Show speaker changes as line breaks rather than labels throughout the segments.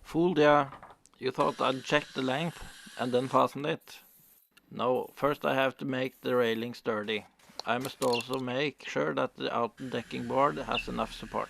Fooled ya. You thought I'd check the length and then fasten it? No, first I have to make the railing sturdy. I must also make sure that the outer decking board has enough support.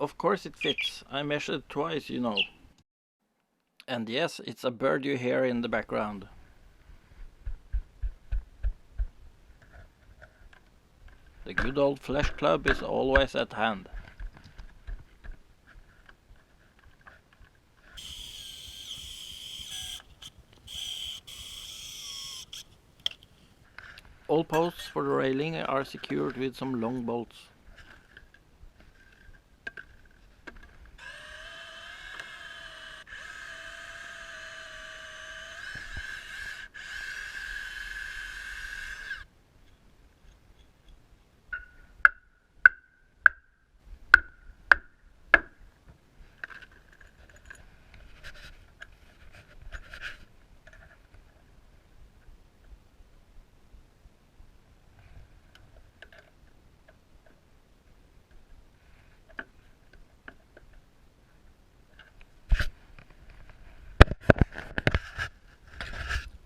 Of course it fits. I measured twice, you know. And yes, it's a bird you hear in the background. The good old flesh club is always at hand. All posts for the railing are secured with some long bolts.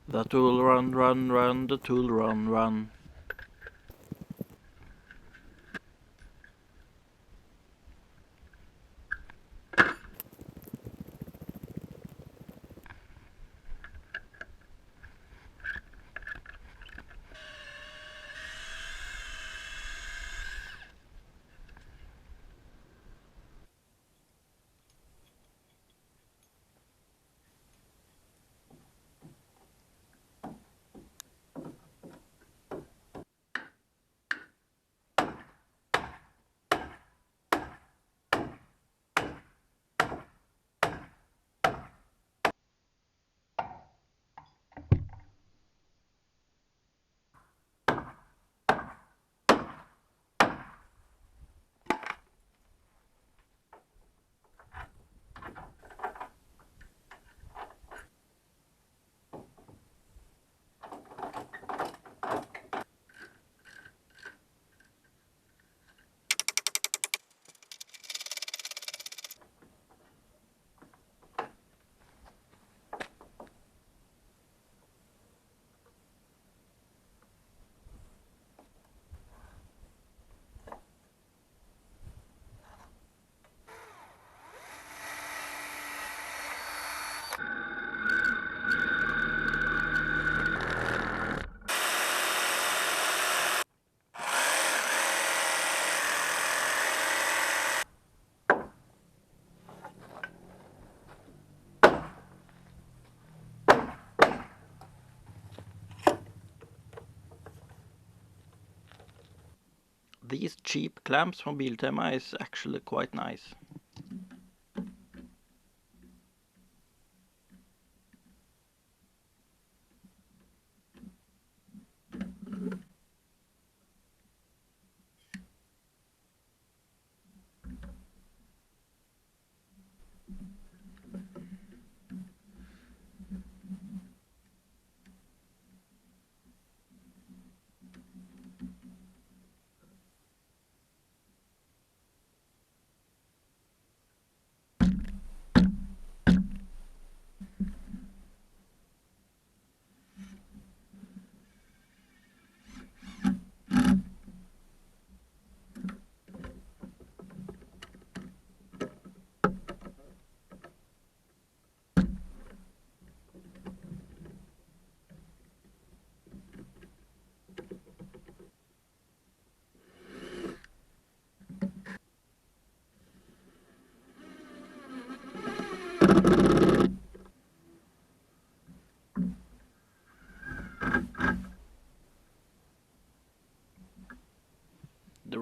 The tool run, run, run, the tool run, run. These cheap clamps from Biltema is actually quite nice.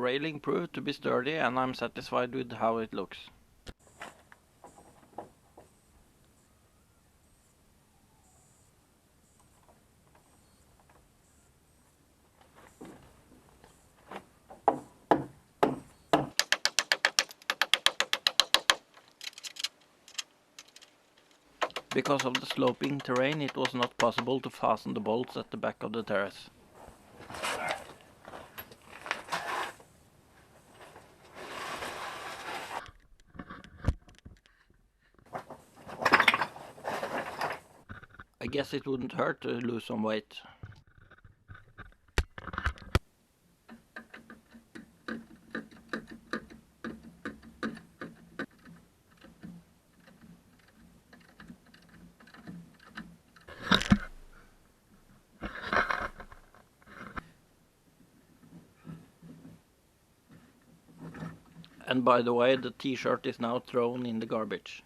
railing proved to be sturdy and I'm satisfied with how it looks. Because of the sloping terrain, it was not possible to fasten the bolts at the back of the terrace. I guess it wouldn't hurt to lose some weight. And by the way, the t-shirt is now thrown in the garbage.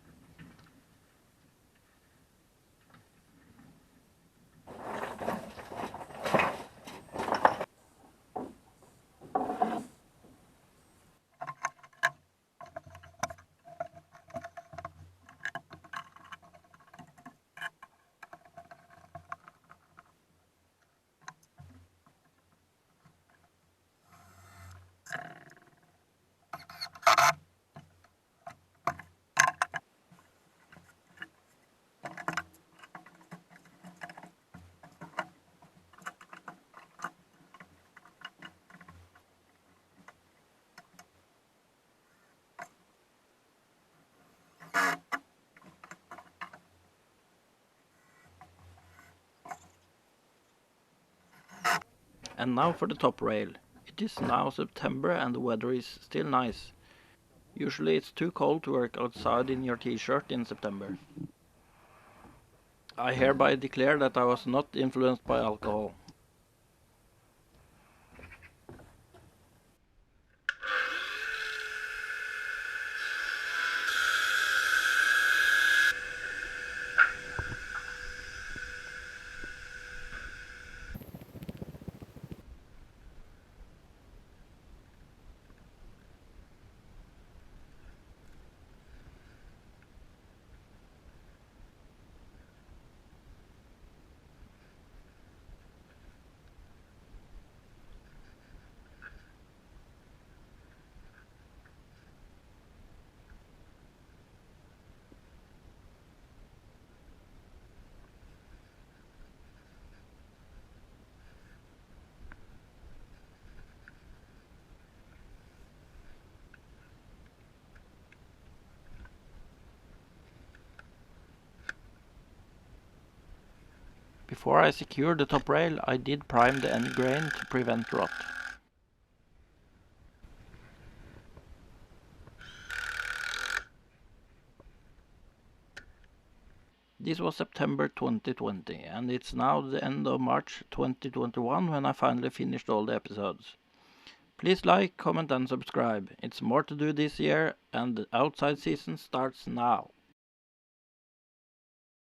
And now for the top rail. It is now September and the weather is still nice. Usually it's too cold to work outside in your t-shirt in September. I hereby declare that I was not influenced by alcohol. Before I secured the top rail, I did prime the end grain to prevent rot. This was September 2020, and it's now the end of March 2021 when I finally finished all the episodes. Please like, comment and subscribe. It's more to do this year, and the outside season starts now.